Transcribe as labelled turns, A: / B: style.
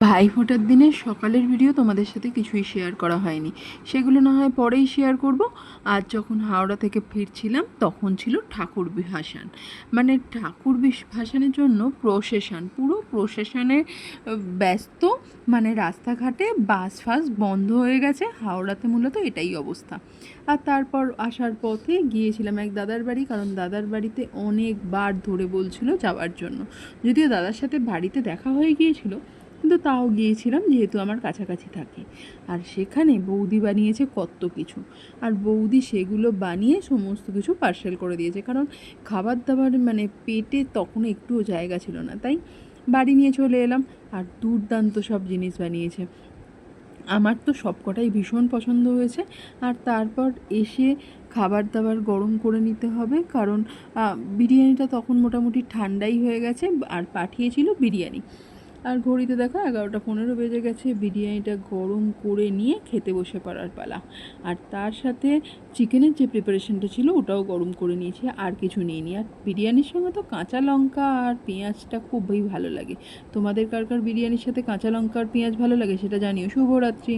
A: ভাইফোঁটার দিনের সকালের ভিডিও তোমাদের সাথে কিছুই শেয়ার করা হয়নি, সেগুলো না হয় পরেই শেয়ার করব। আজ যখন হাওড়া থেকে ফিরছিলাম তখন ছিল ঠাকুর ভাসান, মানে ঠাকুর ভাসানের জন্য প্রসেশন, পুরো প্রসেশনে ব্যস্ত, মানে রাস্তাঘাটে বাস ফাস বন্ধ হয়ে গেছে। হাওড়াতে মূলত এটাই অবস্থা। আর তারপর আসার পথে গিয়েছিলাম এক দাদার বাড়ি, কারণ দাদার বাড়িতে অনেকবার ধরে বলছিল যাওয়ার জন্য, যদিও দাদার সাথে বাড়িতে দেখা হয়ে গিয়েছিল, কিন্তু তাও গিয়েছিলাম যেহেতু আমার কাছাকাছি থাকে। আর সেখানে বৌদি বানিয়েছে কত কিছু, আর বৌদি সেগুলো বানিয়ে সমস্ত কিছু পার্সেল করে দিয়েছে, কারণ খাবার দাবার মানে পেটে তখন একটুও জায়গা ছিল না, তাই বাড়ি নিয়ে চলে এলাম। আর দুর্দান্ত সব জিনিস বানিয়েছে, আমার তো সবকটাই ভীষণ পছন্দ হয়েছে। আর তারপর এসে খাবার দাবার গরম করে নিতে হবে, কারণ বিরিয়ানিটা তখন মোটামুটি ঠান্ডাই হয়ে গেছে, আর পাঠিয়েছিল বিরিয়ানি। আর ঘড়িতে দেখো 11:15 বেজে গেছে, বিরিয়ানিটা গরম করে নিয়ে খেতে বসে পড়ার পালা। আর তার সাথে চিকেনের যে প্রিপারেশনটা ছিল ওটাও গরম করে নিয়েছি, আর কিছু নিইনি। আর বিরিয়ানির সঙ্গে তো কাঁচা লঙ্কা আর পেঁয়াজটা খুবই ভালো লাগে। তোমাদের কার কার বিরিয়ানির সাথে কাঁচা লঙ্কা আর পেঁয়াজ ভালো লাগে সেটা জানিও। শুভরাত্রি।